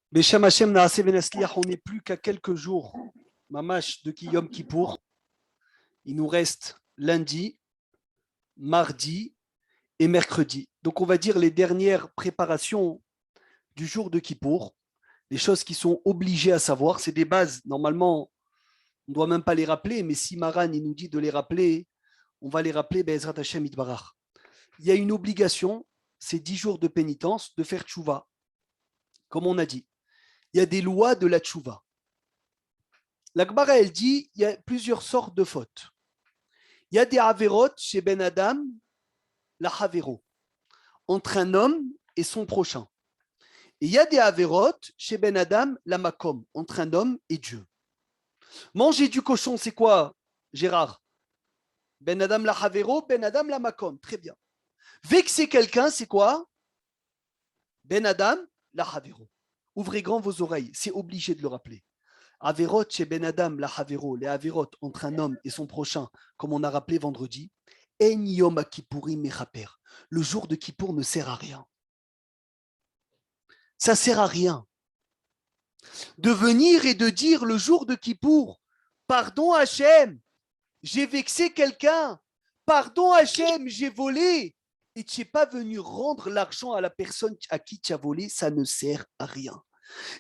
Beshem Hashem Naaseh Venasliach, on n'est plus qu'à quelques jours, Mamash, de Yom Kippour. Il nous reste lundi, mardi et mercredi. Donc on va dire les dernières préparations du jour de Kippour, les choses qui sont obligées à savoir. C'est des bases, normalement, on ne doit même pas les rappeler, mais si Maran il nous dit de les rappeler, on va les rappeler, Be'ezrat Hashem Itbarach. Il y a une obligation, c'est 10 jours de pénitence, de faire tchouva, comme on a dit. Il y a des lois de la tchouva. La Gemara, elle dit il y a plusieurs sortes de fautes. Il y a des averot chez Ben Adam, la havero, entre un homme et son prochain. Et il y a des averot chez Ben Adam, la makom, entre un homme et Dieu. Manger du cochon, c'est quoi, Gérard? Ben Adam la havero, Ben Adam la makom. Très bien. Vexer quelqu'un, c'est quoi? Ben Adam la havero. Ouvrez grand vos oreilles, c'est obligé de le rappeler. Averot chez Ben Adam la havero, les averot entre un homme et son prochain, comme on a rappelé vendredi. En yom kippourim mechaper. Le jour de Kippour ne sert à rien. Ça sert à rien. De venir et de dire le jour de Kippour, pardon Hachem, j'ai vexé quelqu'un, pardon Hachem, j'ai volé, et tu n'es pas venu rendre l'argent à la personne à qui tu as volé, ça ne sert à rien.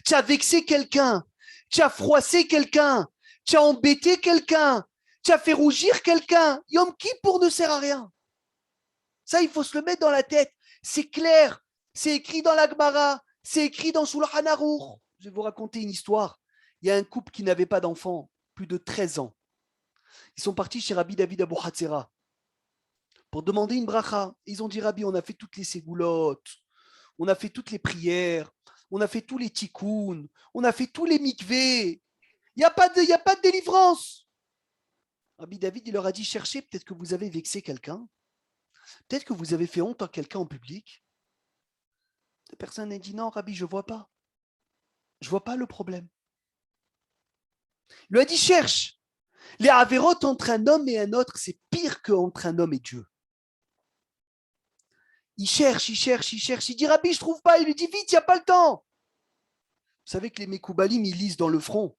Tu as vexé quelqu'un, tu as froissé quelqu'un, tu as embêté quelqu'un, tu as fait rougir quelqu'un. Yom Kippour ne sert à rien. Ça, il faut se le mettre dans la tête. C'est clair, c'est écrit dans la Gemara, c'est écrit dans Shulchan Aruch. Je vais vous raconter une histoire. Il y a un couple qui n'avait pas d'enfant, plus de 13 ans. Ils sont partis chez Rabbi David Abou Hatzera pour demander une bracha. Ils ont dit, Rabbi, on a fait toutes les ségoulottes, on a fait toutes les prières, on a fait tous les tikkuns, on a fait tous les mikvés. Il n'y a pas de délivrance. Rabbi David, il leur a dit, cherchez, peut-être que vous avez vexé quelqu'un, peut-être que vous avez fait honte à quelqu'un en public. La personne a dit, non, Rabbi, je ne vois pas. Je ne vois pas le problème. Il lui a dit, cherche. Les avérotes entre un homme et un autre, c'est pire qu'entre un homme et Dieu. Il cherche, il cherche, il cherche. Il dit, Rabbi, je ne trouve pas. Il lui dit, vite, il n'y a pas le temps. Vous savez que les Mekoubalim, ils lisent dans le front.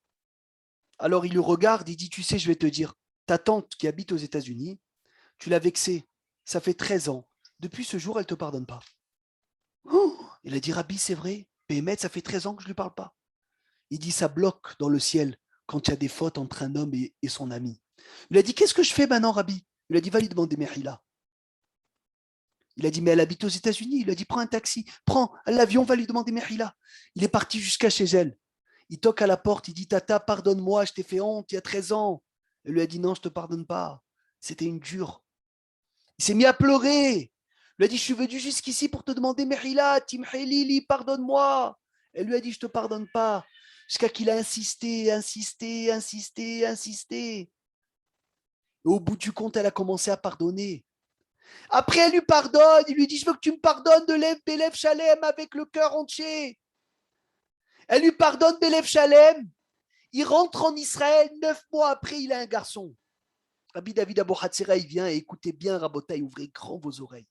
Alors il le regarde, il dit, tu sais, je vais te dire, ta tante qui habite aux États-Unis, tu l'as vexée. Ça fait 13 ans. Depuis ce jour, elle ne te pardonne pas. Oh, il a dit, Rabbi, c'est vrai. Béhémet, ça fait 13 ans que je ne lui parle pas. Il dit, ça bloque dans le ciel quand il y a des fautes entre un homme et son ami. Il a dit, qu'est-ce que je fais maintenant, Rabbi? Il a dit, va lui demander Mehila. Il a dit, mais elle habite aux États-Unis. Il a dit, prends un taxi, prends l'avion, va lui demander Mehila. Il est parti jusqu'à chez elle. Il toque à la porte, il dit, Tata, pardonne-moi, je t'ai fait honte il y a 13 ans. Elle lui a dit, non, je ne te pardonne pas. C'était une dure. Il s'est mis à pleurer. Il lui a dit, je suis venu jusqu'ici pour te demander Mehila, Timhelili, pardonne-moi. Elle lui a dit, je ne te pardonne pas. Jusqu'à qu'il a insisté, insisté, insisté, insisté. Et au bout du compte, elle a commencé à pardonner. Après, elle lui pardonne. Il lui dit, je veux que tu me pardonnes de Bélève Shalem avec le cœur entier. Elle lui pardonne Bélève Shalem. Il rentre en Israël. 9 mois après, il a un garçon. Rabbi David Abou Hatzera, il vient et écoutez bien, Rabotaï, ouvrez grand vos oreilles.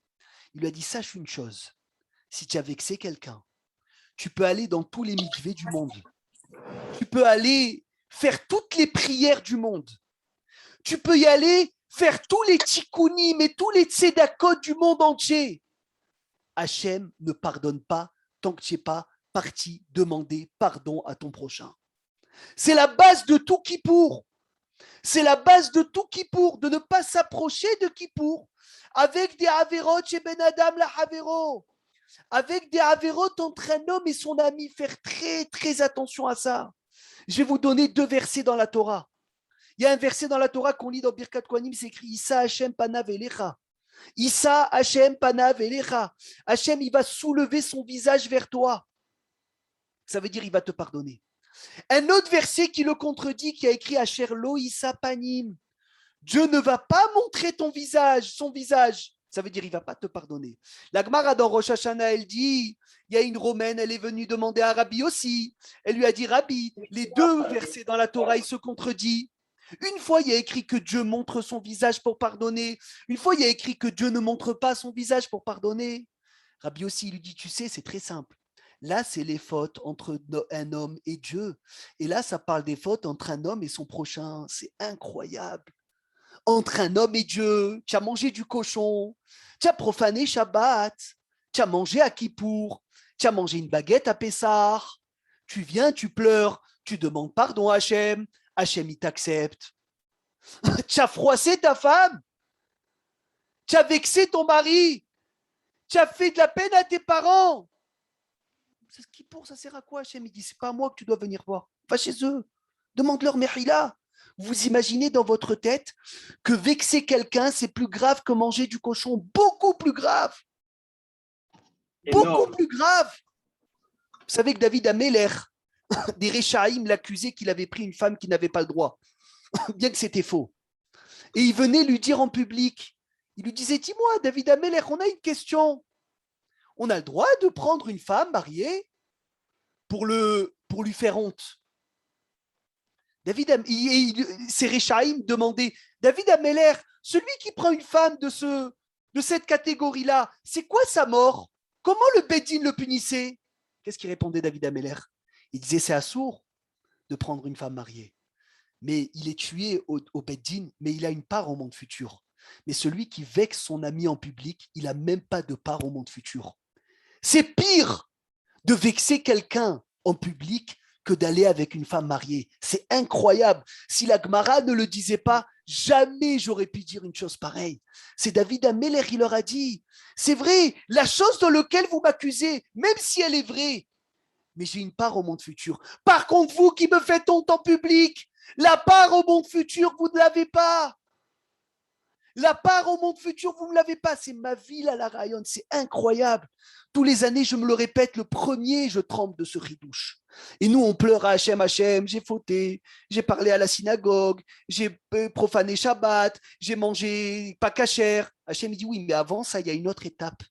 Il lui a dit, sache une chose. Si tu as vexé quelqu'un, tu peux aller dans tous les mikvés du monde. Tu peux aller faire toutes les prières du monde. Tu peux y aller faire tous les tikkunim et tous les tzedakot du monde entier. Hachem ne pardonne pas tant que tu n'es pas parti demander pardon à ton prochain. C'est la base de tout Kippour. C'est la base de tout Kippour, de ne pas s'approcher de Kippour avec des averot chez Ben Adam la havero, avec des averot entre un homme et son ami. Faire très très attention à ça. Je vais vous donner 2 versets dans la Torah. Il y a un verset dans la Torah qu'on lit dans Birkat Kohanim, c'est écrit Issa Hashem panav elecha. Issa Hashem panav elecha. Hashem, il va soulever son visage vers toi. Ça veut dire il va te pardonner. Un autre verset qui le contredit, qui a écrit Asher lo Issa panim. Dieu ne va pas montrer ton visage, son visage. Ça veut dire il ne va pas te pardonner. La Gemara dans Rosh Hashanah, elle dit, il y a une Romaine, elle est venue demander à Rabbi aussi. Elle lui a dit, Rabbi, les 2 versets dans la Torah, ils se contredisent. Une fois, il y a écrit que Dieu montre son visage pour pardonner. Une fois, il y a écrit que Dieu ne montre pas son visage pour pardonner. Rabbi aussi, il lui dit, tu sais, c'est très simple. Là, c'est les fautes entre un homme et Dieu. Et là, ça parle des fautes entre un homme et son prochain. C'est incroyable. Entre un homme et Dieu, tu as mangé du cochon, tu as profané Shabbat, tu as mangé à Kippour, tu as mangé une baguette à Pessah, tu viens, tu pleures, tu demandes pardon à Hachem, Hachem il t'accepte. Tu as froissé ta femme, tu as vexé ton mari, tu as fait de la peine à tes parents. Kippour, ça sert à quoi Hachem? Il dit, c'est pas à moi que tu dois venir voir. Va chez eux, demande-leur Mehila. Vous imaginez dans votre tête que vexer quelqu'un, c'est plus grave que manger du cochon. Beaucoup plus grave. Beaucoup plus grave. Vous savez que David Améler, des Réchaïm, l'accusait qu'il avait pris une femme qui n'avait pas le droit, bien que c'était faux. Et il venait lui dire en public, il lui disait, dis-moi, David Améler, on a une question. On a le droit de prendre une femme mariée pour lui faire honte. Ces Réchaïm demandaient, David Améler, celui qui prend une femme de cette catégorie-là, c'est quoi sa mort? Comment le Bédine le punissait? Qu'est-ce qu'il répondait David Améler? Il disait, c'est assourd de prendre une femme mariée. Mais il est tué au Bédine, mais il a une part au monde futur. Mais celui qui vexe son ami en public, il n'a même pas de part au monde futur. C'est pire de vexer quelqu'un en public que d'aller avec une femme mariée. C'est incroyable. Si la Gemara ne le disait pas, jamais j'aurais pu dire une chose pareille. C'est David Améler qui leur a dit, c'est vrai, la chose dans laquelle vous m'accusez, même si elle est vraie, mais j'ai une part au monde futur. Par contre, vous qui me faites honte en public, la part au monde futur, vous ne l'avez pas. La part au monde futur, vous ne l'avez pas. C'est ma ville à la Rayonne. C'est incroyable. Tous les années, je me le répète, le premier, je tremble de ce ridouche. Et nous, on pleure à Hachem, Hachem, j'ai fauté, j'ai parlé à la synagogue, j'ai profané Shabbat, j'ai mangé pas cachère. Hachem dit oui, mais avant ça, il y a une autre étape.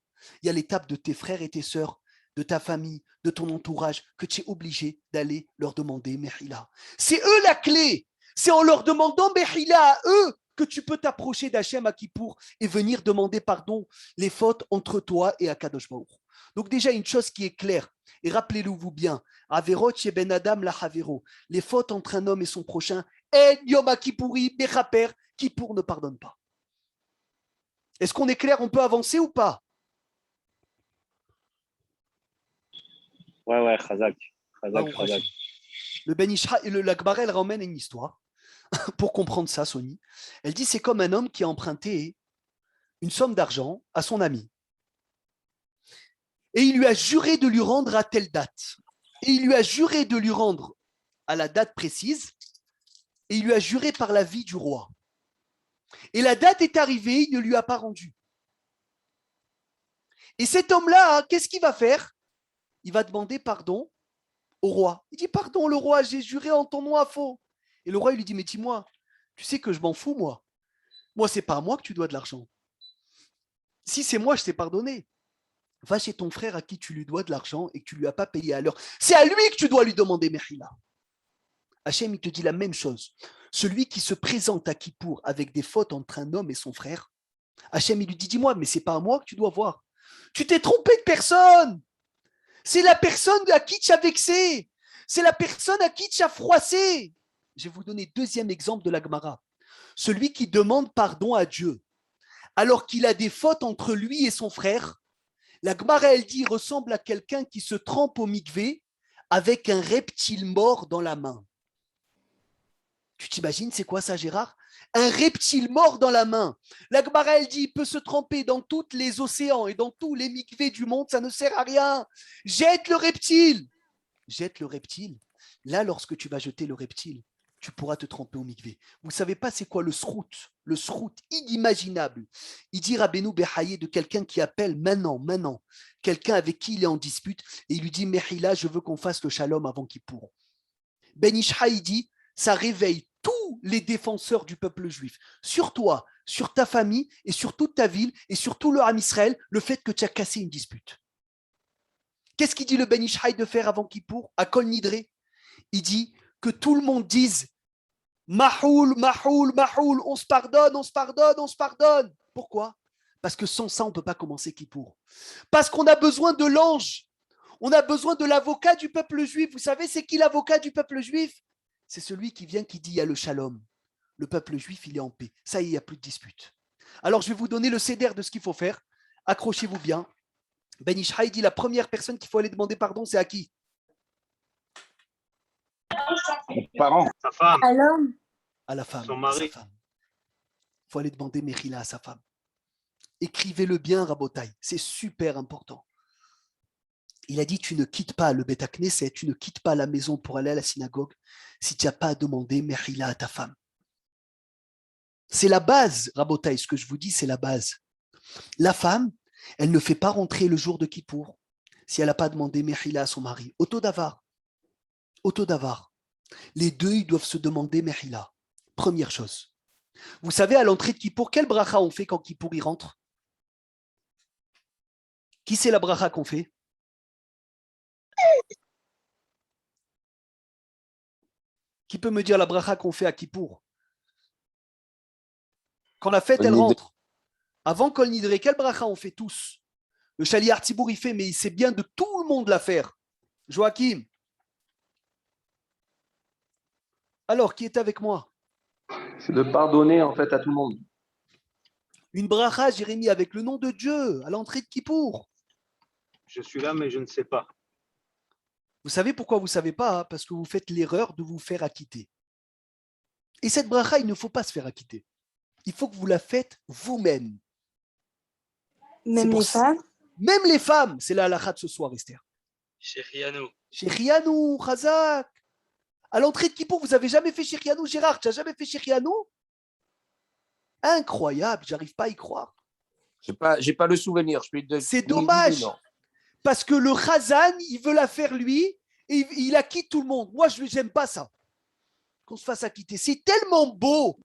Il y a l'étape de tes frères et tes sœurs, de ta famille, de ton entourage, que tu es obligé d'aller leur demander Mehila. C'est eux la clé. C'est en leur demandant Mehila à eux que tu peux t'approcher d'Hachem à Kippour et venir demander pardon les fautes entre toi et Akadosh Baruch. Donc déjà, une chose qui est claire, et rappelez-le-vous bien, Averot chez Ben Adam la Havero, les fautes entre un homme et son prochain, En Yom Kippouri, Bechaper, Kippour ne pardonne pas. Est-ce qu'on est clair? On peut avancer ou pas? Ouais, Khazak. Le Ben Ishra, la Gemara, elle ramène une histoire pour comprendre ça, Sony. Elle dit c'est comme un homme qui a emprunté une somme d'argent à son ami. Et il lui a juré de lui rendre à telle date. Et il lui a juré de lui rendre à la date précise. Et il lui a juré par la vie du roi. Et la date est arrivée, il ne lui a pas rendu. Et cet homme-là, qu'est-ce qu'il va faire? Il va demander pardon au roi. Il dit, pardon, le roi, j'ai juré en ton nom à faux. Et le roi, il lui dit, mais dis-moi, tu sais que je m'en fous, moi. Moi, c'est pas à moi que tu dois de l'argent. Si c'est moi, je t'ai pardonné. Va chez ton frère à qui tu lui dois de l'argent et que tu ne lui as pas payé à l'heure. C'est à lui que tu dois lui demander Mechila. Hachem, il te dit la même chose. Celui qui se présente à Kippour avec des fautes entre un homme et son frère, Hachem, il lui dit, dis-moi, mais c'est pas à moi que tu dois voir. Tu t'es trompé de personne. C'est la personne à qui tu as vexé. C'est la personne à qui tu as froissé. Je vais vous donner deuxième exemple de la Gemara. Celui qui demande pardon à Dieu alors qu'il a des fautes entre lui et son frère, la Gemara, elle dit, ressemble à quelqu'un qui se trempe au mikvé avec un reptile mort dans la main. Tu t'imagines, c'est quoi ça, Gérard? Un reptile mort dans la main. La Gemara, elle dit, il peut se tremper dans tous les océans et dans tous les mikvés du monde, ça ne sert à rien. Jette le reptile. Jette le reptile. Là, lorsque tu vas jeter le reptile, tu pourras te tremper au mikvé. Vous ne savez pas c'est quoi le srout inimaginable. Il dit Rabbeinu Behaye de quelqu'un qui appelle maintenant, quelqu'un avec qui il est en dispute, et il lui dit, Mehila, je veux qu'on fasse le shalom avant Kippour. Ben Ishra, il dit, ça réveille tous les défenseurs du peuple juif, sur toi, sur ta famille, et sur toute ta ville, et sur tout le Ham Israël, le fait que tu as cassé une dispute. Qu'est-ce qu'il dit le Ben Ishraï de faire avant Kippour, à Kol Nidré? Il dit que tout le monde dise Mahoul, Mahoul, Mahoul, on se pardonne, on se pardonne, on se pardonne. Pourquoi? Parce que sans ça, on ne peut pas commencer Kippour. Parce qu'on a besoin de l'ange. On a besoin de l'avocat du peuple juif. Vous savez, c'est qui l'avocat du peuple juif? C'est celui qui vient, qui dit il y a le shalom. Le peuple juif, il est en paix. Ça y est, il n'y a plus de dispute. Alors, je vais vous donner le céder de ce qu'il faut faire. Accrochez-vous bien. Ben Ishraï dit la première personne qu'il faut aller demander pardon, c'est à qui? Parents. Sa femme. À l'homme. À la femme. Son À sa mari. femme. Il faut aller demander Mechila à sa femme. Écrivez-le bien, Rabotai. C'est super important. Il a dit, tu ne quittes pas le Beth Knesset, tu ne quittes pas la maison pour aller à la synagogue si tu n'as pas demandé Mechila à ta femme. C'est la base, Rabotai, ce que je vous dis, c'est la base. La femme, elle ne fait pas rentrer le jour de Kippour si elle n'a pas demandé Mechila à son mari. Autodavar. Les deux, ils doivent se demander Mechila. Première chose. Vous savez, à l'entrée de Kippour, quelle bracha on fait quand Kippour y rentre? Qui c'est la bracha qu'on fait? Qui peut me dire la bracha qu'on fait à Kippour? Quand la fête, elle rentre. Avant Kol Nidre, quelle bracha on fait tous? Le Shaliach Tzibour, il fait, mais c'est bien de tout le monde la faire. Joachim. Alors, qui est avec moi? C'est de pardonner en fait à tout le monde. Une bracha, Jérémie, avec le nom de Dieu, à l'entrée de Kippour. Je suis là, mais je ne sais pas. Vous savez pourquoi vous ne savez pas? Parce que vous faites l'erreur de vous faire acquitter. Et cette bracha, il ne faut pas se faire acquitter. Il faut que vous la faites vous-même. Même les femmes. Même les femmes, c'est la halakha de ce soir, Esther. Shechianu. Shechianu, Chazak. À l'entrée de Kippour, vous n'avez jamais fait Shechianu, Gérard? Tu n'as jamais fait Shechianu? Incroyable, j'arrive pas à y croire. J'ai pas le souvenir. C'est dommage. Parce que le Chazan, il veut la faire lui, et il acquitte tout le monde. Moi, je n'aime pas ça. Qu'on se fasse acquitter. C'est tellement beau.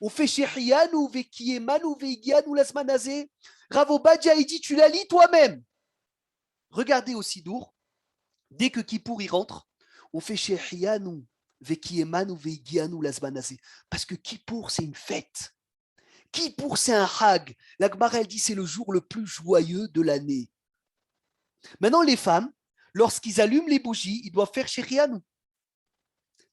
On fait Shechianu, Vekiemanu, Veigianu, Lasmanazé. Rav Obadia, il dit, tu la lis toi-même. Regardez au Sidour, dès que Kippour y rentre, on fait Shechianu, Vekiemanu, Veigianu, Lasmanazé. Parce que Kippour, c'est une fête. Kippour, c'est un hag. La Gemara, elle dit, c'est le jour le plus joyeux de l'année. Maintenant, les femmes, lorsqu'ils allument les bougies, ils doivent faire Shechianu.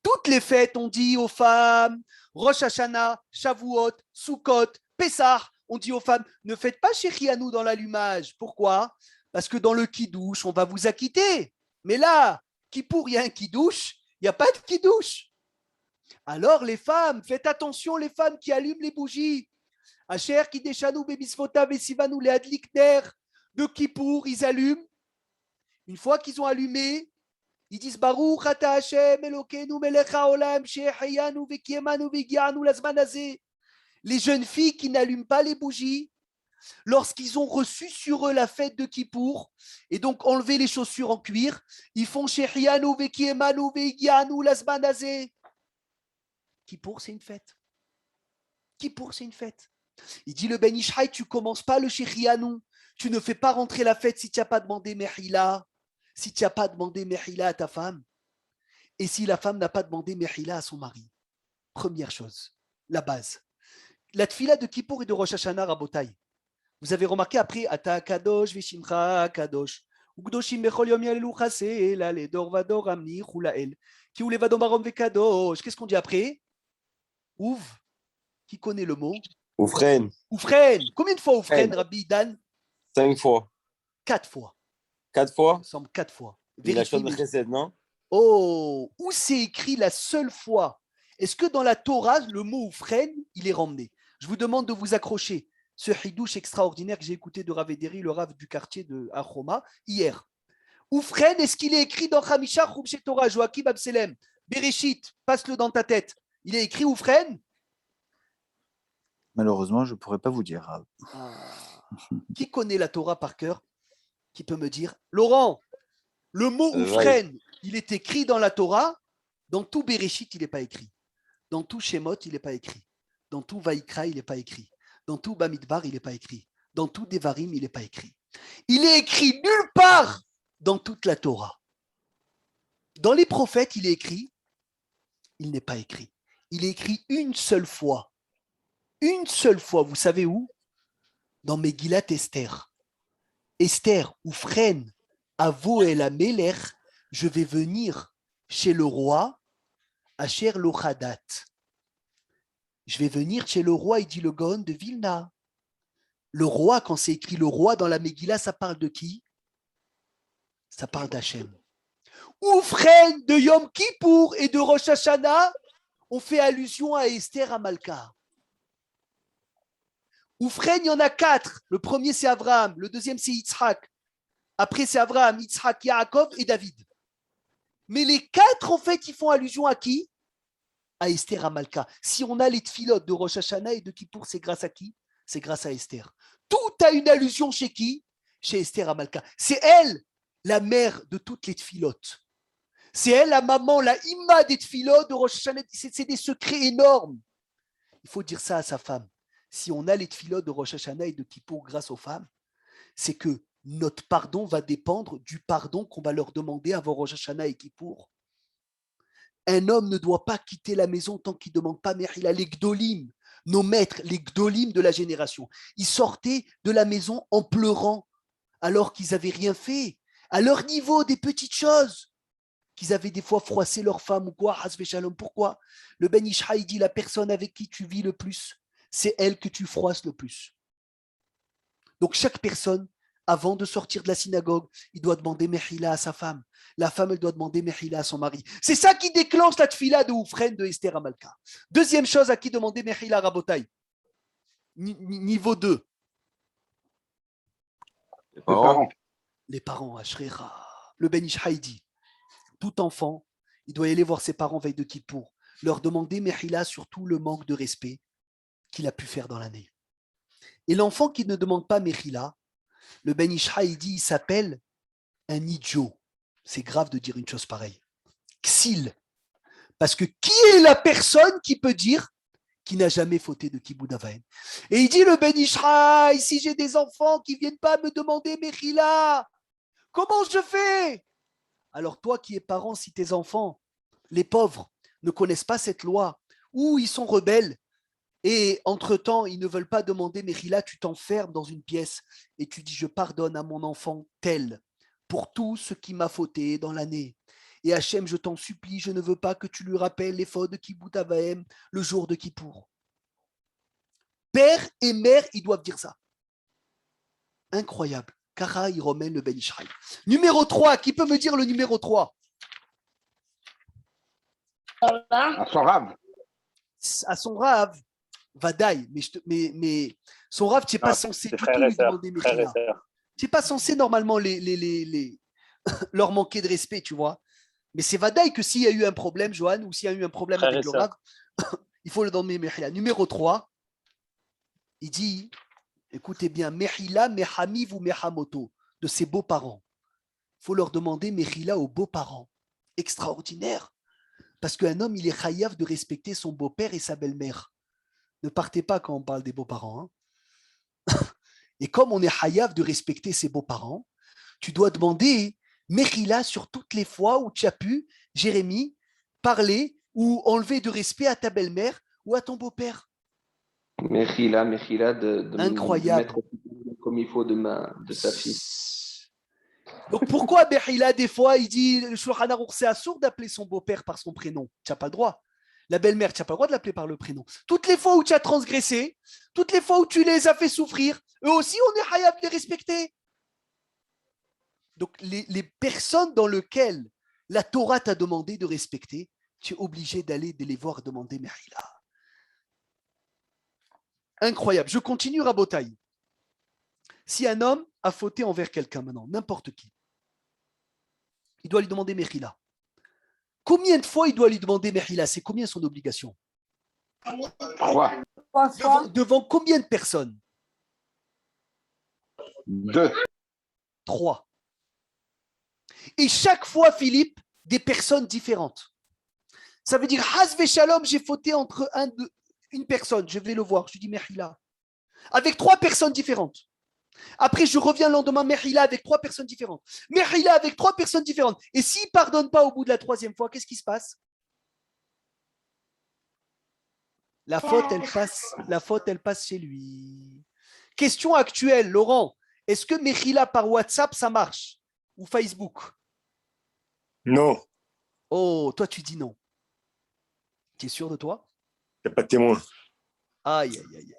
Toutes les fêtes, on dit aux femmes, Rosh Hashanah, Shavuot, Sukkot, Pessah, on dit aux femmes, ne faites pas Shechianu dans l'allumage. Pourquoi? Parce que dans le kidouche, on va vous acquitter. Mais là, Kippour, il y a un kidouche, il n'y a pas de kidouche. Alors les femmes, faites attention, les femmes qui allument les bougies. Asher Kideshanu Bebisfota Vesivanu le Adlikner de Kippour, ils allument. Une fois qu'ils ont allumé, ils disent Baruch ata Hashem Elokeinu melech haolam sheheyanu vekiemanu vegianu lazmanazé. Les jeunes filles qui n'allument pas les bougies, lorsqu'ils ont reçu sur eux la fête de Kippour, et donc enlevé les chaussures en cuir, ils font sheheyanu vekiemanu vegianu lazmanazé. Kippour, c'est une fête. Kippour, c'est une fête. Il dit le Ben Ishraï, tu ne commences pas le Shechianu, tu ne fais pas rentrer la fête si tu n'as pas demandé Mechila, si tu n'as pas demandé Mechila à ta femme, et si la femme n'a pas demandé Mechila à son mari. Première chose, la base. La tfila de Kippour et de Rosh Hashanah Rabotai. Vous avez remarqué après, Ata Kadosh Vishimcha Kadosh, Ugdoshim Bechol Yom Yalelu Chasel, Aledor Vador Amni Chulael, Ki Ulevadom Arom Vekadosh. Qu'est-ce qu'on dit après? Ouv. Qui connaît le mot? Oufren. Oufren. Combien de fois Oufren, Rabbi Dan? 5 fois. 4 fois. 4 fois? Il me semble 4 fois. Il a choisi de Chesed, non? Oh, où c'est écrit la seule fois? Est-ce que dans la Torah, le mot Oufren, il est ramené? Je vous demande de vous accrocher. Ce hidouche extraordinaire que j'ai écouté de Rav Ederi, le Rav du quartier de Achoma, hier. Oufren, est-ce qu'il est écrit dans Hamisha Chumshe Torah, Joachim Abselem, Bereshit, passe-le dans ta tête. Il est écrit Oufren? Malheureusement, je ne pourrais pas vous dire. Qui connaît la Torah par cœur? Qui peut me dire? Laurent, le mot Oufren, il est écrit dans la Torah. Dans tout Bereshit, il n'est pas écrit. Dans tout Shemot, il n'est pas écrit. Dans tout Vaikra, il n'est pas écrit. Dans tout Bamidbar, il n'est pas écrit. Dans tout Devarim, il n'est pas écrit. Il est écrit nulle part dans toute la Torah. Dans les prophètes, il est écrit. Il n'est pas écrit. Il est écrit une seule fois. Une seule fois. Vous savez où? Dans Megillat Esther. Esther, Oufren, Avo el Amelech, je vais venir chez le roi, Asher Lochadat. Je vais venir chez le roi, il dit le Gaon de Vilna. Le roi, quand c'est écrit le roi dans la Megillah, ça parle de qui? Ça parle d'Hachem. Oufren de Yom Kippour et de Rosh Hashanah, on fait allusion à Esther Amalka. Oufren, il y en a 4. Le premier, c'est Abraham. Le deuxième, c'est Yitzhak. Après, c'est Abraham, Yitzhak, Yaakov et David. Mais les 4, en fait, ils font allusion à qui? À Esther Amalka. Si on a les tfilotes de Rosh Hashanah et de Kippour, c'est grâce à qui? C'est grâce à Esther. Tout a une allusion chez qui? Chez Esther Amalka. C'est elle, la mère de toutes les tfilotes. C'est elle, la maman, la imma des tfilotes de Rosh Hashanah. C'est des secrets énormes. Il faut dire ça à sa femme. Si on a les tfilotes de Rosh Hashanah et de Kippour grâce aux femmes, c'est que notre pardon va dépendre du pardon qu'on va leur demander avant Rosh Hashanah et Kippour. Un homme ne doit pas quitter la maison tant qu'il ne demande pas Mechila. Les Gdolim, nos maîtres, les Gdolim de la génération, ils sortaient de la maison en pleurant alors qu'ils n'avaient rien fait. À leur niveau, des petites choses, qu'ils avaient des fois froissé leur femme ou quoi, hasve shalom. Pourquoi? Le Ben Ishraï dit, la personne avec qui tu vis le plus, c'est elle que tu froisses le plus. Donc chaque personne, avant de sortir de la synagogue, il doit demander Mechila à sa femme. La femme, elle doit demander Mechila à son mari. C'est ça qui déclenche la tfila de Oufren de Esther Amalka. Deuxième chose, à qui demander Mechila Rabotai? Niveau 2. Les parents. Les parents, Ashrecha. Le Ben Ishraï dit, tout enfant, il doit aller voir ses parents veille de Kippour, leur demander Mechila sur tout le manque de respect qu'il a pu faire dans l'année. Et l'enfant qui ne demande pas Mechila, le Ben Ishraï dit, il s'appelle un idiot. C'est grave de dire une chose pareille. Ksil. Parce que qui est la personne qui peut dire qui n'a jamais fauté de Kibbout Avaim? Et il dit, le Ben Ishraï, si j'ai des enfants qui ne viennent pas me demander Mechila, comment je fais? Alors toi qui es parent, si tes enfants, les pauvres, ne connaissent pas cette loi, ou ils sont rebelles, et entre-temps, ils ne veulent pas demander Mechila, tu t'enfermes dans une pièce et tu dis, je pardonne à mon enfant tel pour tout ce qui m'a fauté dans l'année. Et Hachem, je t'en supplie, je ne veux pas que tu lui rappelles les fautes de Kibbout Avaim le jour de Kippour. Père et mère, ils doivent dire ça. Incroyable. Kara, il remène le Ben Ishraï. Numéro 3, qui peut me dire le numéro 3? À son rave. À son rave, Vadaï, mais son rave, tu n'es pas censé du tout lui demander Mechila. Tu n'es pas censé normalement leur manquer de respect, tu vois. Mais c'est Vadaï que s'il y a eu un problème, Johan, ou s'il y a eu un problème avec le rave, il faut le demander Mechila. Numéro 3, il dit, écoutez bien, Mechila, Mechamiv ou Mechamoto, de ses beaux-parents. Il faut leur demander Mechila aux beaux-parents. Extraordinaire. Parce qu'un homme, il est chayav de respecter son beau-père et sa belle-mère. Ne partez pas quand on parle des beaux-parents. Hein. Et comme on est chayav de respecter ses beaux-parents, tu dois demander Mechila sur toutes les fois où tu as pu, Jérémie, parler ou enlever de respect à ta belle-mère ou à ton beau-père. Mechila, de Incroyable. mettre comme il faut de sa fille. Donc pourquoi Mechila, des fois, il dit, le Shulchan Aruch, c'est assourd d'appeler son beau-père par son prénom. Tu n'as pas le droit. La belle-mère, tu n'as pas le droit de l'appeler par le prénom. Toutes les fois où tu as transgressé, toutes les fois où tu les as fait souffrir, eux aussi, on est hayab de les respecter. Donc, les personnes dans lesquelles la Torah t'a demandé de respecter, tu es obligé d'aller de les voir demander Mechila. Incroyable. Je continue, Rabotaï. Si un homme a fauté envers quelqu'un maintenant, n'importe qui, il doit lui demander Mechila. Combien de fois il doit lui demander Mechila? C'est combien son obligation? 3. Devant combien de personnes? 2. 3. Et chaque fois, Philippe, des personnes différentes. Ça veut dire, Hasve Shalom, j'ai fauté entre une personne, je vais le voir, je dis Mechila. Avec 3 personnes différentes. Après, je reviens le lendemain, Mechila avec 3 personnes différentes. Mechila avec 3 personnes différentes. Et s'il ne pardonne pas au bout de la 3e fois, qu'est-ce qui se passe? La faute, elle passe chez lui. Question actuelle, Laurent. Est-ce que Mechila par WhatsApp, ça marche? ou Facebook? Non, Oh, toi, tu dis non. Tu es sûr de toi? il n'y a pas de témoin. Aïe, aïe, aïe.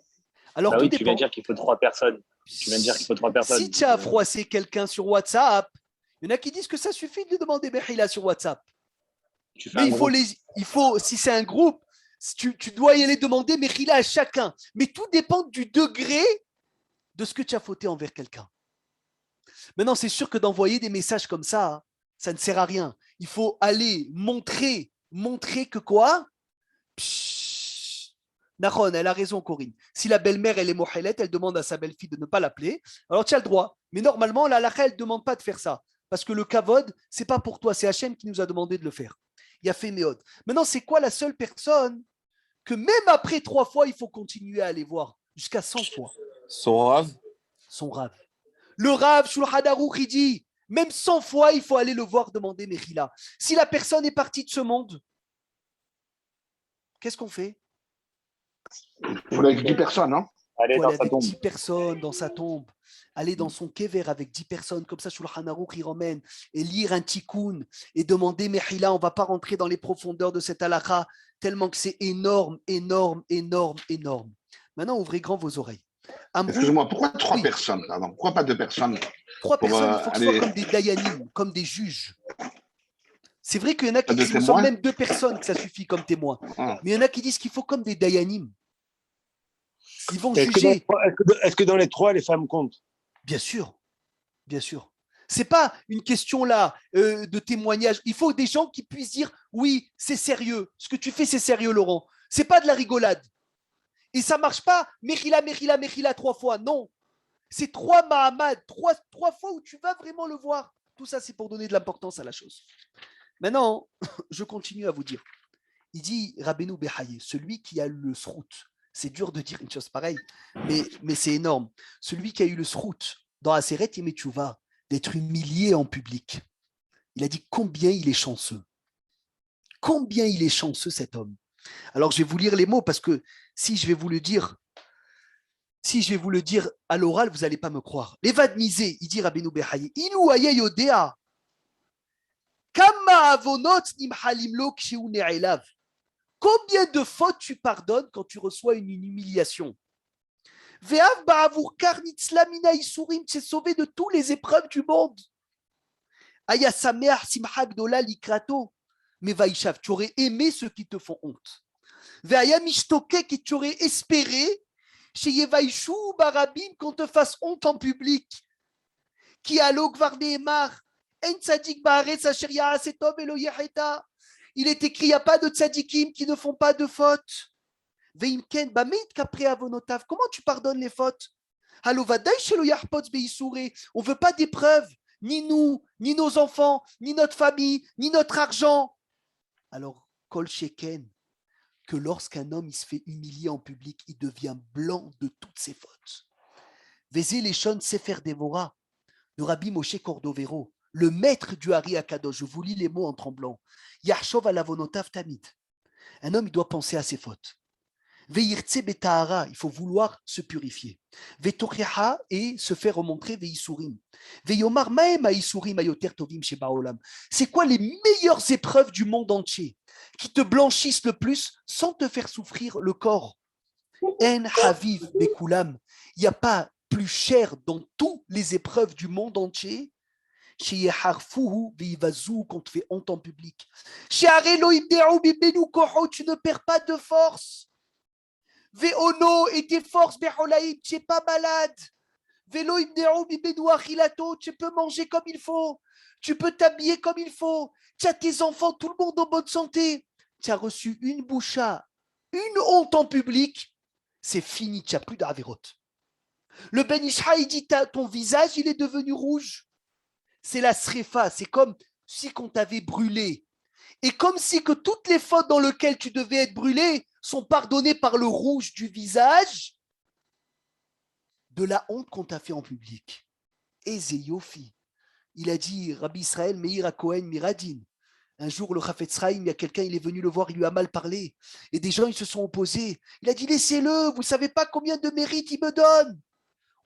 Alors, Bah tout oui, tu viens dépend. de dire qu'il faut 3 personnes. Tu viens de dire qu'il faut 3 personnes. Si tu as froissé quelqu'un sur WhatsApp, il y en a qui disent que ça suffit de lui demander Mehila sur WhatsApp. Tu fais Mais un il faut, groupe. si c'est un groupe, tu dois y aller demander Mehila à chacun. Mais tout dépend du degré de ce que tu as fauté envers quelqu'un. Maintenant, c'est sûr que d'envoyer des messages comme ça ne sert à rien. Il faut aller montrer que quoi? Nahon, elle a raison, Corinne. Si la belle-mère, elle est mohelette, elle demande à sa belle-fille de ne pas l'appeler, alors tu as le droit. Mais normalement, la halakha, elle ne demande pas de faire ça. Parce que le kavod, c'est pas pour toi, c'est Hachem qui nous a demandé de le faire. Il y a fait méod. Maintenant, c'est quoi la seule personne que même après 3 fois, il faut continuer à aller voir jusqu'à 100 fois? Son Rav. Son Rav. Le Rav, Shulchan Aruch, il dit, même 100 fois, il faut aller le voir demander Mechila. Si la personne est partie de ce monde, qu'est-ce qu'on fait? Il faut aller avec 10 personnes, non? Allez Il faut dans aller sa avec tombe. 10 personnes dans sa tombe, aller dans son kever avec 10 personnes, comme ça, Shulchan Aruch, il ramène, et lire un tikkun, et demander Mechila. On ne va pas rentrer dans les profondeurs de cette halakha, tellement que c'est énorme, énorme, énorme, énorme. Maintenant, ouvrez grand vos oreilles. Excusez-moi, pourquoi 3 Oui. personnes, pardon? Pourquoi pas 2 personnes? 3 Pour, personnes, il faut que ce soit aller- comme des dayanim, comme des juges. C'est vrai qu'il y en a qui Pas de disent nous sommes témoins? même 2 personnes que ça suffit comme témoins. Ah. Mais il y en a qui disent qu'il faut comme des dayanim. Ils vont Est-ce juger. que dans les 3, les femmes comptent? Bien sûr, bien sûr. C'est pas une question là de témoignage. Il faut des gens qui puissent dire oui, c'est sérieux. Ce que tu fais, c'est sérieux, Laurent. C'est pas de la rigolade. Et ça marche pas. Mechila, Mechila, Mechila 3 fois. Non. C'est 3 Mahamad, 3 fois où tu vas vraiment le voir. Tout ça, c'est pour donner de l'importance à la chose. Maintenant, je continue à vous dire. Il dit Rabbeinu Behaye, celui qui a eu le srout. C'est dur de dire une chose pareille, mais c'est énorme. Celui qui a eu le srout dans Aseret Yemetchouva, d'être humilié en public. Il a dit combien il est chanceux. Combien il est chanceux, cet homme. Alors, je vais vous lire les mots parce que si je vais vous le dire à l'oral, vous n'allez pas me croire. Levad misé, il dit Rabbeinu Behaye, Ilu aye yodea, kama avonot nimhalim lo kshehu ne'elav. Combien de fautes tu pardonnes quand tu reçois une humiliation? Ve'av ba'avur karnitz lamina isurim, tu es sauvé de toutes les épreuves du monde. Aya sameach simcha gdola likrato, mais vaishav, tu aurais aimé ceux qui te font honte. Ve'aya mishtoke, qui tu aurais espéré chez Yevaishu barabim qu'on te fasse honte en public. Qui alok varneemar, en tzadik ba'aretz asher ya'aseh tov velo yeheta. Il est écrit, il n'y a pas de tzadikim qui ne font pas de fautes. Veimken, bameit kapre avonotav. Comment tu pardonnes les fautes? Halovadai shelo yarpotz beisure. On ne veut pas d'épreuves, ni nous, ni nos enfants, ni notre famille, ni notre argent. Alors, kol sheken, que lorsqu'un homme il se fait humilier en public, il devient blanc de toutes ses fautes. Vezé leshon sefer devora, de Rabbi Moshe Cordovero, le maître du Hari Akadosh. Je vous lis les mots en tremblant. Yachshov alavonotav tamid. Un homme, il doit penser à ses fautes. Veirtse betahara, il faut vouloir se purifier. Vetocheha, et se faire remontrer veisurim. Veyomar maem aisurim ayoter tovim shebaolam. C'est quoi les meilleures épreuves du monde entier qui te blanchissent le plus sans te faire souffrir le corps? En haviv bekulam. Il n'y a pas plus cher dans toutes les épreuves du monde entier. Chez Harfouhu, Veivazu, qu'on te fait honte en public. Chez Arelo Ibderu Bibenu Koho, tu ne perds pas de force. Veono, et tes forces, Beholaïb, tu n'es pas malade. Velo Ibderu Bibenu Achilato, tu peux manger comme il faut. Tu peux t'habiller comme il faut. Tu as tes enfants, tout le monde en bonne santé. Tu as reçu une boucha, une honte en public. C'est fini, tu n'as plus d'avérote. Le Ben Ishra, il dit ton visage, il est devenu rouge. C'est la srefa, c'est comme si qu'on t'avait brûlé. Et comme si que toutes les fautes dans lesquelles tu devais être brûlé sont pardonnées par le rouge du visage de la honte qu'on t'a fait en public. Eze Yofi. Il a dit, Rabbi Israël Meir à Cohen Miradin. Un jour, le Chafetz Chaim, il y a quelqu'un, il est venu le voir, il lui a mal parlé. Et des gens, ils se sont opposés. Il a dit, laissez-le, vous ne savez pas combien de mérites il me donne.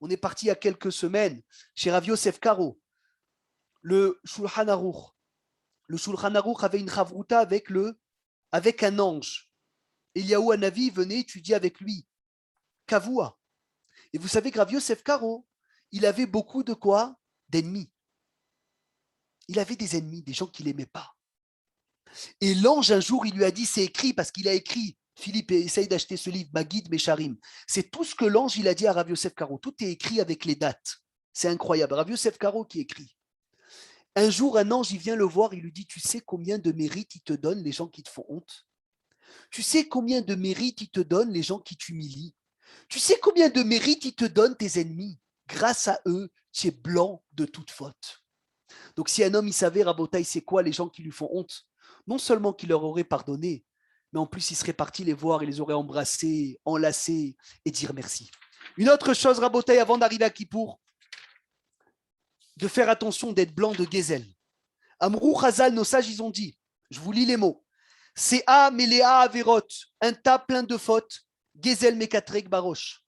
On est parti il y a quelques semaines chez Rav Yosef Karo. le Shulchan Aruch. Le Shulchan Aruch avait une chavruta avec un ange. Eliyahu Hanavi venait étudier avec lui. Kavua. Et vous savez que Rav Yosef Karo, il avait beaucoup de quoi? D'ennemis. Il avait des ennemis, des gens qu'il n'aimait pas. Et l'ange, un jour, il lui a dit, c'est écrit, parce qu'il a écrit, Philippe essaye d'acheter ce livre, Magid Mesharim. C'est tout ce que l'ange, il a dit à Rav Yosef Karo. Tout est écrit avec les dates. C'est incroyable. Rav Yosef Karo qui écrit. Un jour, un ange, il vient le voir, il lui dit, tu sais combien de mérites ils te donnent, les gens qui te font honte? Tu sais combien de mérites ils te donnent, les gens qui t'humilient? Tu sais combien de mérites ils te donnent, tes ennemis? Grâce à eux, tu es blanc de toute faute. Donc si un homme, il savait, Rabotaï, c'est quoi les gens qui lui font honte? Non seulement qu'il leur aurait pardonné, mais en plus, il serait parti les voir, il les aurait embrassés, enlacés et dire merci. Une autre chose, Rabotaï, avant d'arriver à Kippour, de faire attention d'être blanc de Gezel. Amrou Chazal, nos sages, ils ont dit, je vous lis les mots, c'est A, Meléa, Averot, un tas plein de fautes, Gezel, Mekatrek, Baroche.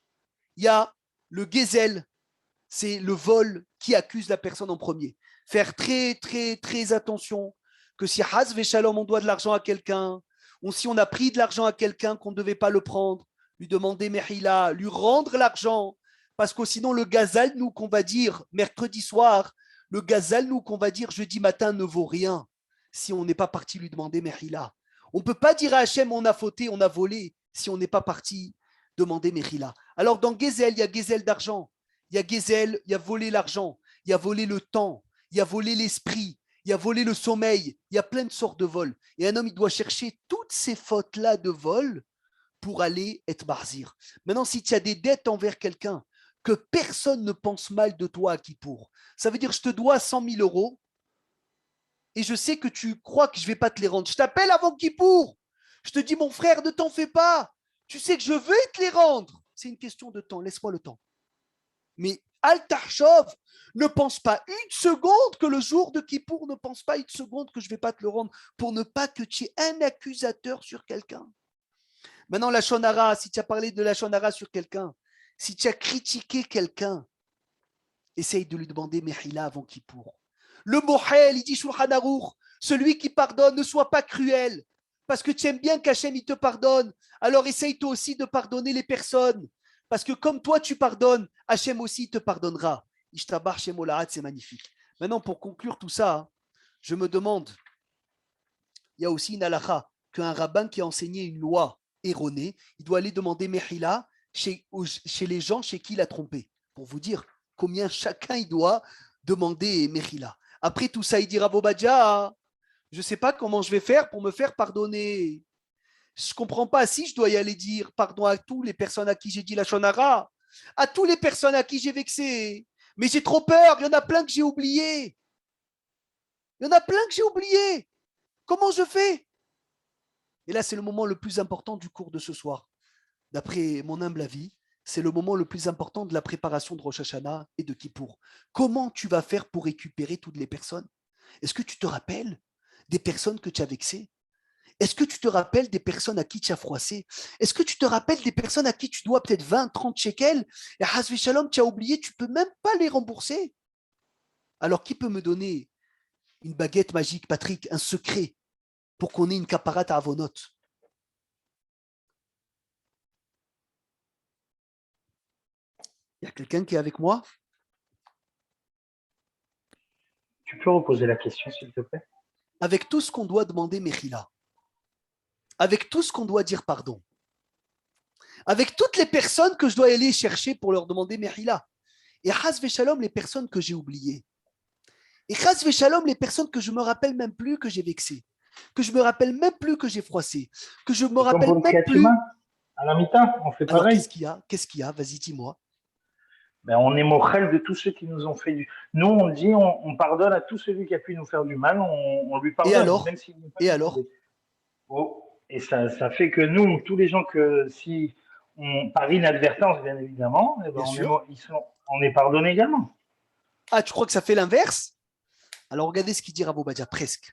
Il y a le Gezel, c'est le vol qui accuse la personne en premier. Faire très, très, très attention que si Haz Veshalom, on doit de l'argent à quelqu'un, ou si on a pris de l'argent à quelqu'un qu'on ne devait pas le prendre, lui demander Mehila, lui rendre l'argent, parce que sinon le gazal, nous, qu'on va dire mercredi soir, le gazal, nous, qu'on va dire jeudi matin, ne vaut rien si on n'est pas parti lui demander Mehila. On ne peut pas dire à Hachem, on a fauté, on a volé, si on n'est pas parti demander Mehila. Alors dans Gezel, il y a Gezel d'argent, il y a Gezel, il y a volé l'argent, il y a volé le temps, il y a volé l'esprit, il y a volé le sommeil, il y a plein de sortes de vols. Et un homme, il doit chercher toutes ces fautes-là de vol pour aller être barzir. Maintenant, si tu as des dettes envers quelqu'un, que personne ne pense mal de toi à Kippour, ça veut dire je te dois 100 000 euros et je sais que tu crois que je ne vais pas te les rendre. Je t'appelle avant Kippour. Je te dis, mon frère, ne t'en fais pas. Tu sais que je veux te les rendre. C'est une question de temps. Laisse-moi le temps. Mais Al-Tarchov, ne pense pas une seconde que le jour de Kippour, ne pense pas une seconde que je ne vais pas te le rendre pour ne pas que tu aies un accusateur sur quelqu'un. Maintenant, la shonara, si tu as parlé de la shonara sur quelqu'un, si tu as critiqué quelqu'un, essaye de lui demander Mehila avant Kippour. Le Mohel, il dit Shulchan Aruch, celui qui pardonne, ne sois pas cruel, parce que tu aimes bien qu'Hachem il te pardonne, alors essaye toi aussi de pardonner les personnes, parce que comme toi tu pardonnes, Hachem aussi te pardonnera. Ishtabar Shem Olahat, c'est magnifique. Maintenant, pour conclure tout ça, je me demande, il y a aussi une halakha, qu'un rabbin qui a enseigné une loi erronée, il doit aller demander Mehila chez les gens chez qui il a trompé, pour vous dire combien chacun il doit demander Mehila. Après tout ça, il dira Bobadja, je ne sais pas comment je vais faire pour me faire pardonner. Je ne comprends pas si je dois y aller dire pardon à toutes les personnes à qui j'ai dit la shonara, à toutes les personnes à qui j'ai vexé. Mais j'ai trop peur, il y en a plein que j'ai oubliés. Il y en a plein que j'ai oubliés. Comment je fais? Et là, c'est le moment le plus important du cours de ce soir. D'après mon humble avis, c'est le moment le plus important de la préparation de Rosh Hashanah et de Kippour. Comment tu vas faire pour récupérer toutes les personnes? Est-ce que tu te rappelles des personnes que tu as vexées? Est-ce que tu te rappelles des personnes à qui tu as froissé? Est-ce que tu te rappelles des personnes à qui tu dois peut-être 20, 30 shekels et Hasvi Shalom, tu as oublié, tu ne peux même pas les rembourser? Alors, qui peut me donner une baguette magique, Patrick, un secret pour qu'on ait une caparat à Avonot? Il y a quelqu'un qui est avec moi? Tu peux reposer la question, s'il te plaît? Avec tout ce qu'on doit demander Mechila, avec tout ce qu'on doit dire pardon, avec toutes les personnes que je dois aller chercher pour leur demander Mechila, et Chas Veshalom, les personnes que j'ai oubliées, et Chas Veshalom, les personnes que je me rappelle même plus que j'ai vexées, que je me rappelle même plus que j'ai froissé, que je me rappelle même plus. À la mi-temps, on fait pareil. Alors, qu'est-ce qu'il y a? Vas-y, dis-moi. Ben, on est mochel de tous ceux qui nous ont fait du. Nous, on dit, on pardonne à tout celui qui a pu nous faire du mal, on lui pardonne. Et alors? Même s'il n'est pas et alors? Oh. Et ça fait que nous, tous les gens que si on par inadvertance, bien évidemment, eh ben on est pardonné également. Ah, tu crois que ça fait l'inverse? Alors regardez ce qu'il dit Rav Ovadia, presque.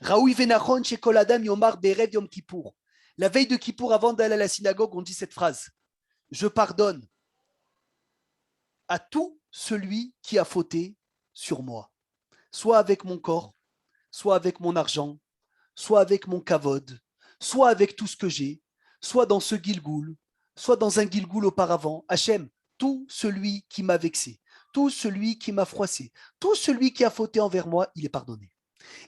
Raoui venachon chez Koladam Yomar Berev Yom Kippour. La veille de Kippour, avant d'aller à la synagogue, on dit cette phrase. Je pardonne à tout celui qui a fauté sur moi. soit avec mon corps, soit avec mon argent, soit avec mon kavod, soit avec tout ce que j'ai, soit dans ce Gilgoul, soit dans un Gilgoul auparavant. Hachem, tout celui qui m'a vexé, tout celui qui m'a froissé, tout celui qui a fauté envers moi, il est pardonné.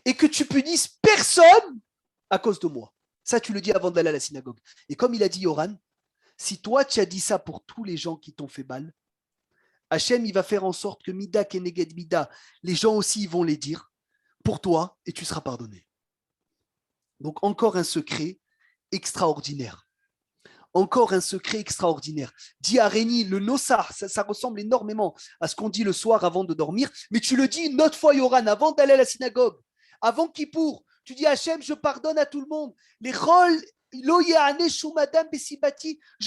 Et que tu punisses personne à cause de moi. Ça, tu le dis avant d'aller à la synagogue. Et comme il a dit Yoran, si toi, tu as dit ça pour tous les gens qui t'ont fait mal, Hachem, il va faire en sorte que Mida Keneged Mida, les gens aussi, ils vont les dire pour toi et tu seras pardonné. Donc, encore un secret extraordinaire. Encore un secret extraordinaire. Dit Aréni, le Nossar, ça ressemble énormément à ce qu'on dit le soir avant de dormir, mais tu le dis une autre fois, Yoran, avant d'aller à la synagogue, avant Kippour. Tu dis Hachem, je pardonne à tout le monde. Les rôles, je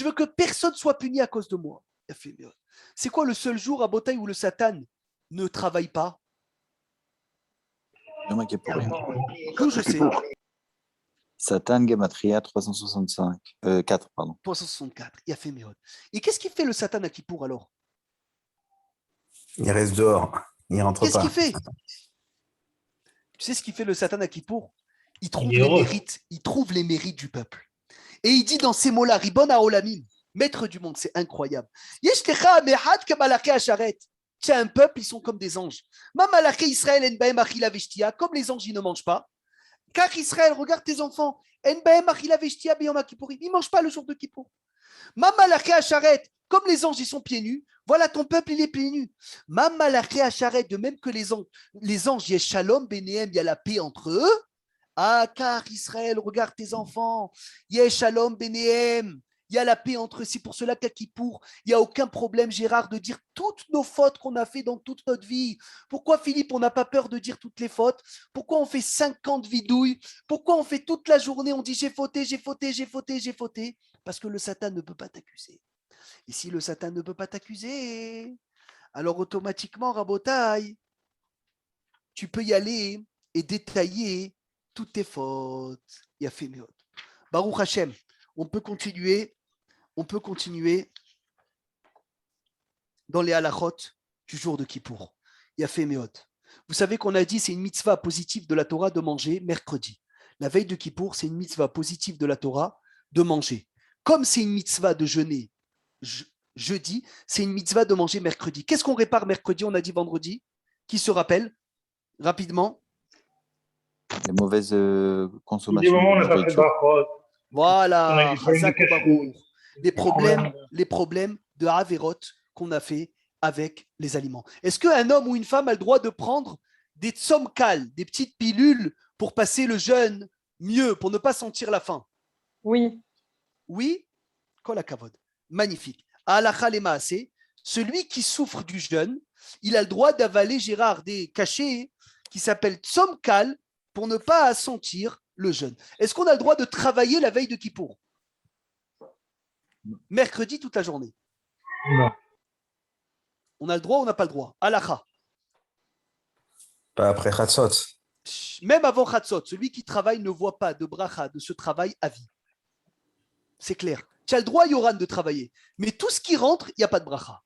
veux que personne soit puni à cause de moi. C'est quoi le seul jour à Botaï où le Satan ne travaille pas? Yom Kippourim. Tout je sais. Satan Gematria 365. 4, pardon. 364. Il a fait Méod. Et qu'est-ce qu'il fait le Satan à Kippour alors? Il reste dehors. Il rentre Qu'est-ce pas. qu'il fait? Tu sais ce qu'il fait le Satan à Kippour? Il trouve Il est les heureux. mérites. Il trouve les mérites du peuple. Et il dit dans ces mots-là, Ribon Haolamim, maître du monde, c'est incroyable. Yeshtecha mehad que Malaché Acharet. Tu as un peuple, ils sont comme des anges. Ma Malaché Israël en baem achila veshtia, comme les anges, ils ne mangent pas. Car Israël, regarde tes enfants, en baem achila veshtia beyom kippourim, ils ne mangent pas le jour de Kippour. Ma Malaché Acharet, comme les anges, ils sont pieds nus. Voilà, ton peuple, il est pieds nus. Ma Malaché Acharet, de même que les anges, il y a shalom benehem, il y a la paix entre eux. Ah, car Israël, regarde tes enfants, il y a shalom benehem, il y a la paix entre eux. C'est pour cela qu'à Kippour, il n'y a aucun problème, Gérard, de dire toutes nos fautes qu'on a fait dans toute notre vie. Pourquoi, Philippe, on n'a pas peur de dire toutes les fautes? Pourquoi on fait 50 vidouilles? Pourquoi on fait toute la journée, on dit j'ai fauté, j'ai fauté, j'ai fauté, j'ai fauté? Parce que le Satan ne peut pas t'accuser. Et si le Satan ne peut pas t'accuser, alors automatiquement, Rabotaï, tu peux y aller et détailler toutes tes fautes. Il a fait Méod. Baruch Hashem, on peut continuer dans les halachot du jour de Kippour. Il a fait Méod. Vous savez qu'on a dit c'est une mitzvah positive de la Torah de manger mercredi. La veille de Kippour, c'est une mitzvah positive de la Torah de manger. Comme c'est une mitzvah de jeûner jeudi, c'est une mitzvah de manger mercredi. Qu'est-ce qu'on répare mercredi? On a dit vendredi. Qui se rappelle rapidement? Les mauvaises Des consommations. moments où on n'a pas fait de nourriture. barcode. Voilà, On a eu des problèmes de Chazak cache-route. Baruch. Les problèmes de Averot qu'on a fait avec les aliments. Est-ce qu'un homme ou une femme a le droit de prendre des tsomkal, des petites pilules pour passer le jeûne mieux, pour ne pas sentir la faim? Oui. Oui, kol hakavod. Magnifique. Halacha le maaseh, celui qui souffre du jeûne, il a le droit d'avaler, Gérard, des cachets qui s'appellent tsomkal pour ne pas sentir le jeûne. Est-ce qu'on a le droit de travailler la veille de Kippour? Mercredi toute la journée. Non. On a le droit ou on n'a pas le droit? Halacha. Pas après Khatsot. Même avant Khatsot, celui qui travaille ne voit pas de bracha de ce travail à vie. C'est clair. Tu as le droit, Yoran, de travailler. Mais tout ce qui rentre, il n'y a pas de bracha.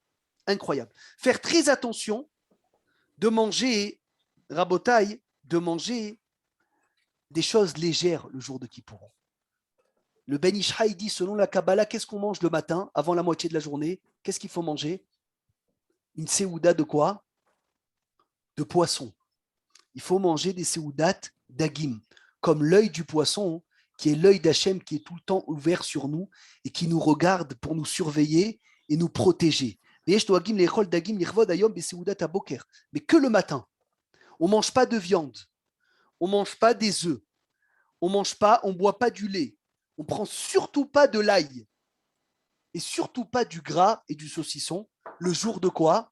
Incroyable. Faire très attention de manger, rabotaille, de manger des choses légères le jour de Kippour. Le Ben Ishraï dit, selon la Kabbalah, qu'est-ce qu'on mange le matin, avant la moitié de la journée? Qu'est-ce qu'il faut manger? Une séouda de quoi? De poisson. Il faut manger des séoudat d'agim, comme l'œil du poisson, qui est l'œil d'Hachem, qui est tout le temps ouvert sur nous et qui nous regarde pour nous surveiller et nous protéger. Mais que le matin. On ne mange pas de viande, on ne mange pas des œufs, on ne boit pas du lait, on ne prend surtout pas de l'ail et surtout pas du gras et du saucisson le jour de quoi?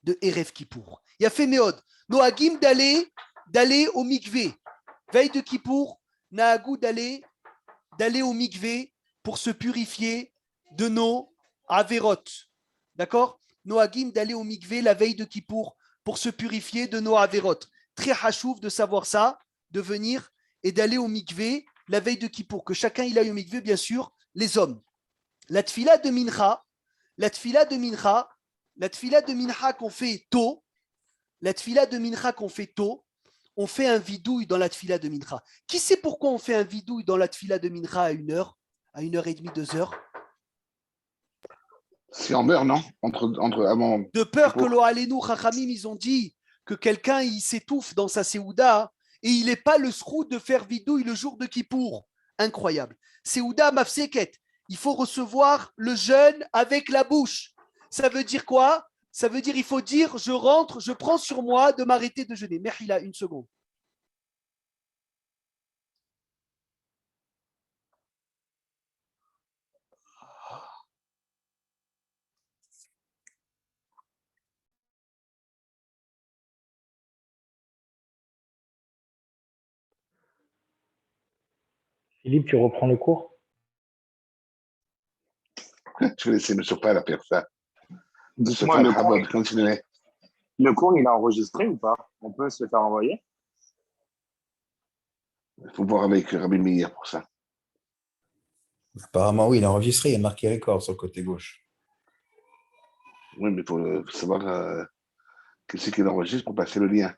De Erev Kippour. Il a fait Méod. Noagim d'aller au mikvé. Veille de Kippour, Nahagou d'aller au mikvé pour se purifier de nos averot. D'accord? Noagim d'aller au mikvé la veille de Kippour pour se purifier de nos averot. Très hachouf de savoir ça, de venir et d'aller au mikvé la veille de Kippour. Que chacun il aille au mikvé, bien sûr, les hommes. La tfila de mincha qu'on fait tôt, la tfila de mincha qu'on fait tôt, on fait un vidouille dans la tfila de mincha. Qui sait pourquoi on fait un vidouille dans la tfila de mincha à 1h, à 1h30, 2h? Si on meurt, non? Avant. De peur que l'Oalenu Chachamim, ils ont dit que quelqu'un il s'étouffe dans sa Séouda et il n'est pas le sroud de faire vidouille le jour de Kippour. Incroyable. Séouda mafseket. Il faut recevoir le jeûne avec la bouche. Ça veut dire quoi? Ça veut dire il faut dire je rentre, je prends sur moi de m'arrêter de jeûner. Mehila, une seconde. Philippe, tu reprends le cours? Je vais laisser M. Pal à faire ça. Dites-moi, Continuez. le cours, il est enregistré ou pas? On peut se le faire envoyer? Il faut voir avec Rabbi Meir pour ça. Apparemment, oui, il est enregistré, il y a marqué record sur le côté gauche. Oui, mais il faut savoir qui c'est qui l'enregistre pour passer le lien.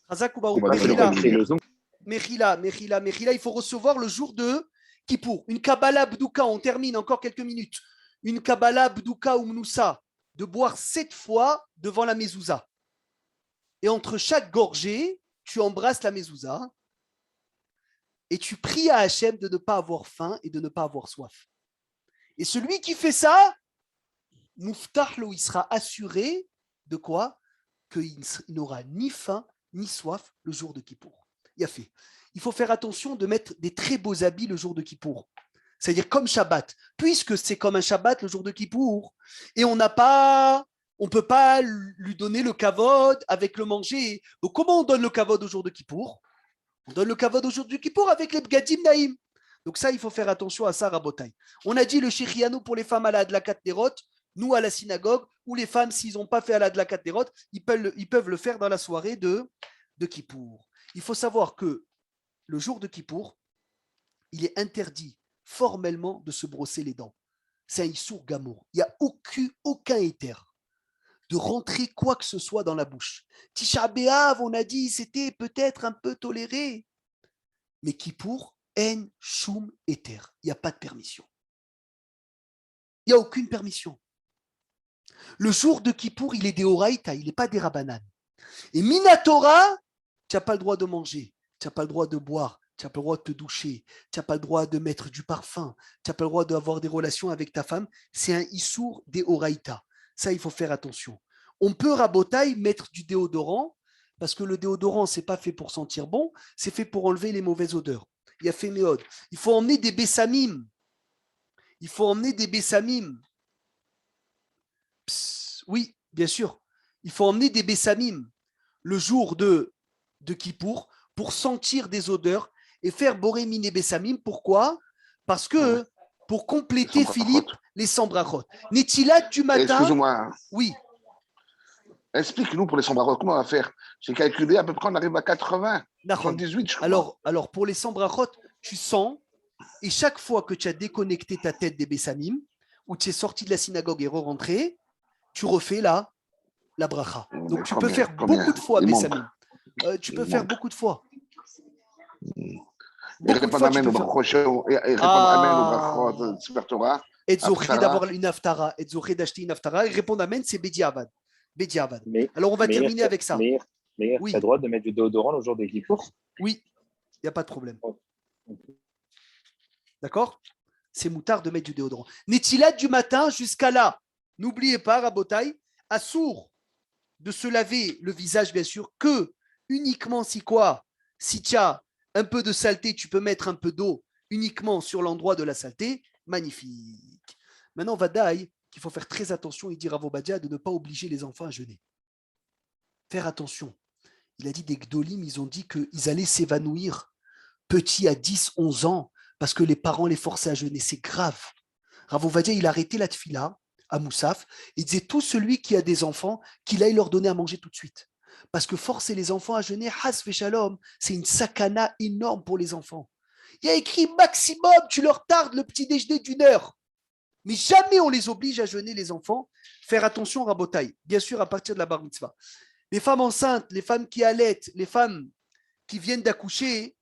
Razak ou On Baruch. va dire Mechila, le Zoom. Mechila, il faut recevoir le jour de Kippour. Une Kabbalah Bdouka, on termine encore quelques minutes. Une Kabbalah Bdouka ou Mnoussa, de boire 7 fois devant la mezouza. Et entre chaque gorgée, tu embrasses la mezouza et tu pries à Hachem de ne pas avoir faim et de ne pas avoir soif. Et celui qui fait ça, Mouftahlo, il sera assuré de quoi? Qu'il n'aura ni faim ni soif le jour de Kippour. Il a fait. Il faut faire attention de mettre des très beaux habits le jour de Kippour. C'est-à-dire comme Shabbat, puisque c'est comme un Shabbat le jour de Kippour, et on ne peut pas lui donner le kavod avec le manger. Donc comment on donne le kavod au jour de Kippour? On donne le kavod au jour de Kippour avec les bgadim naïm. Donc ça, il faut faire attention à ça, Rabotai. On a dit le shechianu pour les femmes à la Adlakat Nerot, nous à la synagogue, ou les femmes, s'ils n'ont pas fait à la Adlakat Nerot, ils peuvent le faire dans la soirée de Kippour. Il faut savoir que le jour de Kippour, il est interdit formellement de se brosser les dents. C'est un issour gamour. Il n'y a aucun éther de rentrer quoi que ce soit dans la bouche. Tisha B'Av, on a dit, c'était peut-être un peu toléré. Mais Kippour, en shum éther. Il n'y a pas de permission. Il n'y a aucune permission. Le jour de Kippour, il est des Horaïta, il n'est pas des Rabanan. Et Minatora, tu n'as pas le droit de manger, tu n'as pas le droit de boire, tu n'as pas le droit de te doucher, tu n'as pas le droit de mettre du parfum, tu n'as pas le droit d'avoir des relations avec ta femme. C'est un issour des Horaïta. Ça, il faut faire attention. On peut, Rabotaï, mettre du déodorant, parce que le déodorant, ce n'est pas fait pour sentir bon, c'est fait pour enlever les mauvaises odeurs. Il y a fait méode. Il faut emmener des bessamim. Il faut emmener des bessamim. Oui, bien sûr. Il faut emmener des bessamim le jour de Kippour pour sentir des odeurs et faire boré miné bessamim. Pourquoi? Parce que pour compléter, Philippe, les 100 brachot. Netilat du matin. Excuse-moi. Oui. Explique-nous pour les 100 brachot, comment on va faire? J'ai calculé, à peu près, on arrive à 80, 78, je crois. Alors, pour les 100 brachot, tu sens, et chaque fois que tu as déconnecté ta tête des bessamim, ou tu es sorti de la synagogue et re-rentré, tu refais la bracha. Donc, tu peux faire beaucoup de fois bessamim. Tu peux faire beaucoup de fois. Et répondre amen au brachot, et répondre amen au brachot, super Torah. Et Zoché d'avoir une haftara, et Zoché d'acheter une haftara, et répondre amen, c'est Bediavad. Alors, on va terminer avec ça. Mais oui. Tu as le droit de mettre du déodorant le jour de Kippour? Oui, il n'y a pas de problème. D'accord? C'est moutard de mettre du déodorant. Netilat du matin jusqu'à là. N'oubliez pas, Rabotaï, assour de se laver le visage, bien sûr, que uniquement si quoi? Si tu as un peu de saleté, tu peux mettre un peu d'eau uniquement sur l'endroit de la saleté. Magnifique. Maintenant, Vadaï, qu'il faut faire très attention, il dit à Vobadia de ne pas obliger les enfants à jeûner. Faire attention. Il a dit des Gdolim, ils ont dit qu'ils allaient s'évanouir petits à 10, 11 ans parce que les parents les forçaient à jeûner. C'est grave. Rav Ovadia, il a arrêté la tfila à Moussaf. Il disait tout celui qui a des enfants, qu'il aille leur donner à manger tout de suite. Parce que forcer les enfants à jeûner, has shalom, c'est une sakana énorme pour les enfants. Il y a écrit maximum, tu leur tardes le petit déjeuner d'1 heure. Mais jamais on les oblige à jeûner les enfants. Faire attention, Rabotaï. Bien sûr, à partir de la bar mitzvah. Les femmes enceintes, les femmes qui allaitent, les femmes qui viennent d'accoucher,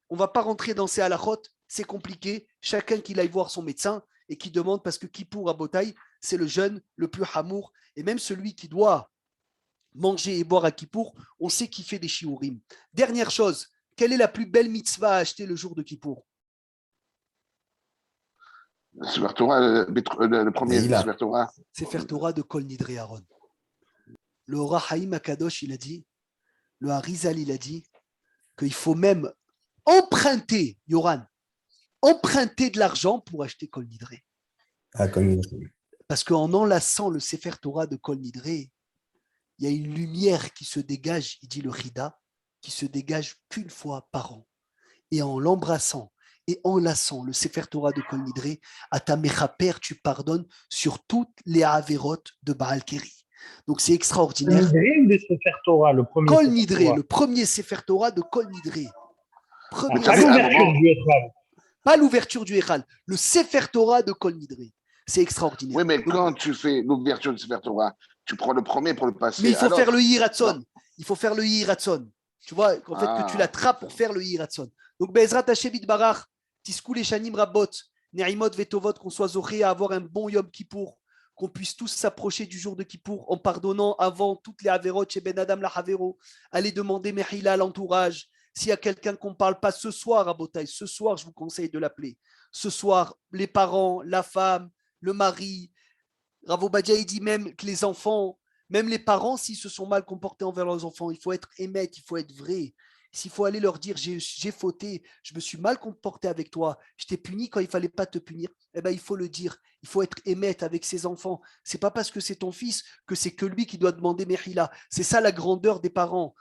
on ne va pas rentrer dans ces halachot, c'est compliqué. Chacun qu'il aille voir son médecin et qui demande, parce que Kippour, Rabotaï, c'est le jeûne le plus hamour. Et même celui qui doit manger et boire à Kippour, on sait qu'il fait des shiurim. Dernière chose, quelle est la plus belle mitzvah à acheter le jour de Kippour? Sefer Torah, le premier Sefer Torah. Sefer Torah de Kol Nidre Aaron. Le Ora Haïm Akadosh, il a dit, le Harizal, il a dit qu'il faut même emprunter, Yoran, emprunter de l'argent pour acheter Kol Nidre. Ah, comme Parce qu'en enlaçant le Sefer Torah de Kol Nidre, il y a une lumière qui se dégage, il dit le Chida, qui se dégage qu'une fois par an. Et en l'embrassant et enlaçant le Sefer Torah de Kol Nidre, à ta Mechaper, tu pardonnes sur toutes les Avérotes de Baal Keri. Donc c'est extraordinaire. Le Sefer Torah, le premier. Kol Nidre, le premier Sefer Torah de Kol Nidre. Pas l'ouverture du Echal, le Sefer Torah de Kol Nidre. C'est extraordinaire. Oui, mais quand tu fais l'ouverture du Sefer Torah, tu prends le premier pour le passer. Mais il faut faire le Yiratson. Il faut faire le Yiratson. Tu vois, en fait, que tu l'attrapes pour faire le Yiratson. Donc, Bezrat Hashem Barach, Tiskul et Shanim Rabot, Ne'imot Vetovot, qu'on soit zoré à avoir un bon Yom Kippour, qu'on puisse tous s'approcher du jour de Kippour en pardonnant avant toutes les Averot chez Ben Adam la Havero, aller demander Mehila à l'entourage. S'il y a quelqu'un qu'on ne parle pas ce soir à Botaï, ce soir, je vous conseille de l'appeler. Ce soir, les parents, la femme, le mari, Rav Obadia, il dit même que les enfants, même les parents, s'ils se sont mal comportés envers leurs enfants, il faut être émette, il faut être vrai. S'il faut aller leur dire, j'ai fauté, je me suis mal comporté avec toi, je t'ai puni quand il ne fallait pas te punir, eh ben, il faut le dire. Il faut être émette avec ses enfants. Ce n'est pas parce que c'est ton fils que c'est que lui qui doit demander Mehila. C'est ça la grandeur des parents.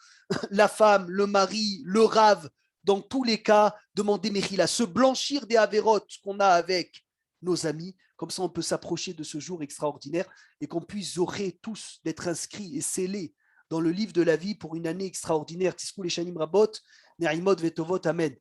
La femme, le mari, le rave, dans tous les cas, demander Mehila. Se blanchir des avérotes qu'on a avec nos amis. Comme ça, on peut s'approcher de ce jour extraordinaire et qu'on puisse orer tous d'être inscrits et scellés dans le livre de la vie pour une année extraordinaire. Tiskul et Shanim Rabot, Ne'imot Vetovot, Amen.